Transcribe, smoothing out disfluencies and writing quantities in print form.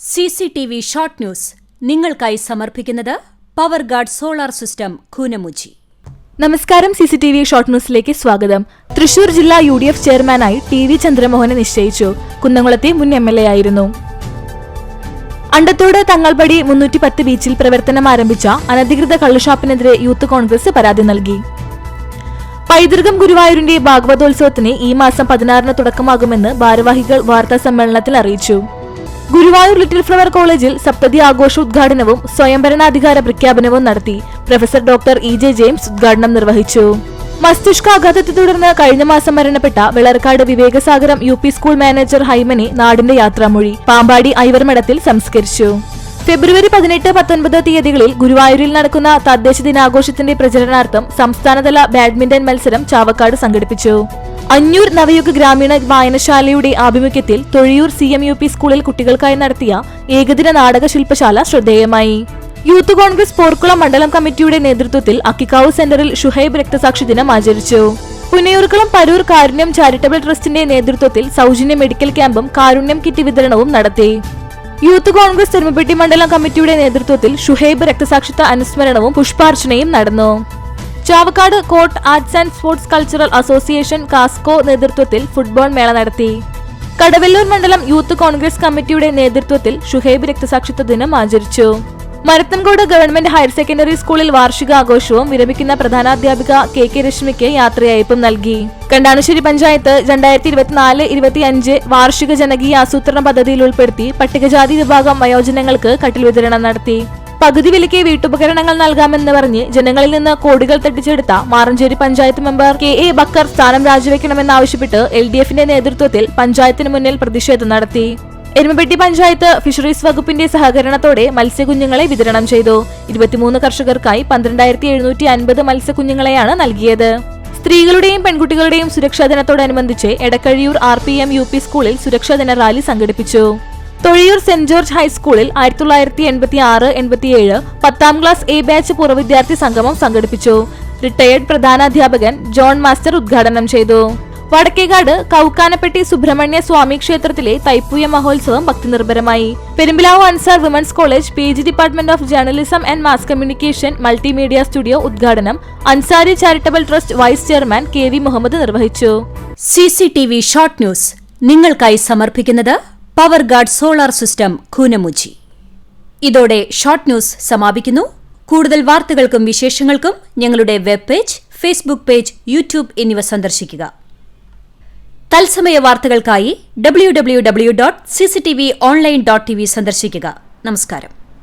CCTV short news നിങ്ങൾക്കായി സമർപ്പിക്കുന്നത് power guard solar system Koonamuchi. നമസ്കാരം. CCTV ഷോർട്ട് ന്യൂസിലേക്ക് സ്വാഗതം. തൃശൂർ ജില്ലാ UDF ചെയർമാനായി TV ചന്ദ്രമോഹനെ നിശ്ചയിച്ചു. കുന്നംകുളത്തെ മുൻ MLA ആയിരുന്നു. അണ്ടത്തോട് തങ്ങൾപടി 310 ബീച്ചിൽ പ്രവർത്തനം ആരംഭിച്ച അനധികൃത കള്ളുഷാപ്പിനെതിരെ യൂത്ത് കോൺഗ്രസ് പരാതി നൽകി. പൈതൃകം ഗുരുവായൂരിന്റെ ഭാഗവതോത്സവത്തിന് ഈ മാസം 16-ന് തുടക്കമാകുമെന്ന് ഭാരവാഹികൾ വാർത്താ സമ്മേളനത്തിൽ അറിയിച്ചു. ഗുരുവായൂർ ലിറ്റിൽ ഫ്ലവർ കോളേജിൽ സപ്തതി ആഘോഷ ഉദ്ഘാടനവും സ്വയംഭരണാധികാര പ്രഖ്യാപനവും നടത്തി. പ്രൊഫസർ ഡോക്ടർ EJ ജെയിംസ് ഉദ്ഘാടനം നിർവഹിച്ചു. മസ്തിഷ്കാഘാതത്തെ തുടർന്ന് കഴിഞ്ഞ മാസം മരണപ്പെട്ട Vellarkad Vivekasagaram UP school manager ഹൈമനെ നാടിന്റെ യാത്രാമൊഴി പാമ്പാടി ഐവർമഠത്തിൽ സംസ്കരിച്ചു. ഫെബ്രുവരി 18-19 തീയതികളിൽ ഗുരുവായൂരിൽ നടക്കുന്ന തദ്ദേശ ദിനാഘോഷത്തിന്റെ പ്രചരണാർത്ഥം സംസ്ഥാനതല ബാഡ്മിന്റൺ മത്സരം ചാവക്കാട് സംഘടിപ്പിച്ചു. അഞ്ഞൂർ നവയുഗ ഗ്രാമീണ വായനശാലയുടെ ആഭിമുഖ്യത്തിൽ തൊഴിയൂർ CMUP സ്കൂളിൽ കുട്ടികൾക്കായി നടത്തിയ ഏകദിന നാടക ശില്പശാല ശ്രദ്ധേയമായി. യൂത്ത് കോൺഗ്രസ് പോർക്കുളം മണ്ഡലം കമ്മിറ്റിയുടെ നേതൃത്വത്തിൽ അക്കിക്കാവ് സെന്ററിൽ ഷുഹൈബ് രക്തസാക്ഷി ദിനം ആചരിച്ചു. പുന്നയൂർക്കുളം പരൂർ കാരുണ്യം ചാരിറ്റബിൾ ട്രസ്റ്റിന്റെ നേതൃത്വത്തിൽ സൗജന്യ മെഡിക്കൽ ക്യാമ്പും കാരുണ്യം കിറ്റ് വിതരണവും നടത്തി. യൂത്ത് കോൺഗ്രസ് തിരുമപ്പെട്ടി മണ്ഡലം കമ്മിറ്റിയുടെ നേതൃത്വത്തിൽ ഷുഹൈബ് രക്തസാക്ഷിത്വ അനുസ്മരണവും പുഷ്പാർച്ചനയും നടന്നു. ചാവക്കാട് കോട്ട് arts and sports cultural association കാസ്കോ നേതൃത്വത്തിൽ ഫുട്ബോൾ മേള നടത്തി. കടവല്ലൂർ മണ്ഡലം യൂത്ത് കോൺഗ്രസ് കമ്മിറ്റിയുടെ നേതൃത്വത്തിൽ ഷുഹൈബ് രക്തസാക്ഷിത്വ ദിനം ആചരിച്ചു. മരത്തൻകോട് ഗവൺമെന്റ് ഹയർ സെക്കൻഡറി സ്കൂളിൽ വാർഷികാഘോഷവും വിരമിക്കുന്ന പ്രധാനാധ്യാപിക KK രശ്മിക്ക് യാത്രയയപ്പും നൽകി. കണ്ടാണശ്ശേരി പഞ്ചായത്ത് 2024-25 വാർഷിക ജനകീയ ആസൂത്രണ പദ്ധതിയിൽ ഉൾപ്പെടുത്തി പട്ടികജാതി വിഭാഗം വയോജനങ്ങൾക്ക് കട്ടിൽ വിതരണം നടത്തി. പകുതി വിലയ്ക്ക് വീട്ടുപകരണങ്ങൾ നൽകാമെന്ന് പറഞ്ഞ് ജനങ്ങളിൽ നിന്ന് കോടികൾ തട്ടിച്ചെടുത്ത മാറഞ്ചേരി പഞ്ചായത്ത് മെമ്പർ KA ബക്കർ സ്ഥാനം രാജിവെക്കണമെന്നാവശ്യപ്പെട്ട് LDFന്റെ നേതൃത്വത്തിൽ പഞ്ചായത്തിന് മുന്നിൽ പ്രതിഷേധം നടത്തി. എരുമപ്പെട്ടി പഞ്ചായത്ത് ഫിഷറീസ് വകുപ്പിന്റെ സഹകരണത്തോടെ മത്സ്യക്കുഞ്ഞുങ്ങളെ വിതരണം ചെയ്തു. 23 കർഷകർക്കായി 12,750 മത്സ്യക്കുഞ്ഞുങ്ങളെയാണ് നൽകിയത്. സ്ത്രീകളുടെയും പെൺകുട്ടികളുടെയും സുരക്ഷാ ദിനത്തോടനുബന്ധിച്ച് എടക്കഴിയൂർ RPM UP സ്കൂളിൽ സുരക്ഷാ ദിന റാലി സംഘടിപ്പിച്ചു. തൊഴിയൂർ സെന്റ് ജോർജ് ഹൈസ്കൂളിൽ 1986-87 10ാം ക്ലാസ് A ബാച്ച് പൂർവ്വ വിദ്യാർത്ഥി സംഗമം സംഘടിപ്പിച്ചു. റിട്ടയേർഡ് പ്രധാനാധ്യാപകൻ ജോൺ മാസ്റ്റർ ഉദ്ഘാടനം ചെയ്തു. വടക്കേകാട് കൗക്കാനപ്പെട്ടി സുബ്രഹ്മണ്യ സ്വാമി ക്ഷേത്രത്തിലെ തൈപ്പൂയ മഹോത്സവം ഭക്തിനിർഭരമായി. Perumpilavu Ansar women's college PG department of journalism and mass communication multimedia studio ഉദ്ഘാടനം Ansari charitable trust vice chairman KV Muhammad നിർവഹിച്ചു. CCTV ഷോർട്ട് ന്യൂസ് നിങ്ങൾക്കായി സമർപ്പിക്കുന്നത് power guard solar system Koonamuchi. ഇതോടെ ഷോർട്ട് ന്യൂസ് സമാപിക്കുന്നു. കൂടുതൽ വാർത്തകൾക്കും വിശേഷങ്ങൾക്കും ഞങ്ങളുടെ web page, Facebook page, YouTube എന്നിവ സന്ദർശിക്കുക. തത്സമയ വാർത്തകൾക്കായി www.cctv online.tv സന്ദർശിക്കുക. നമസ്കാരം.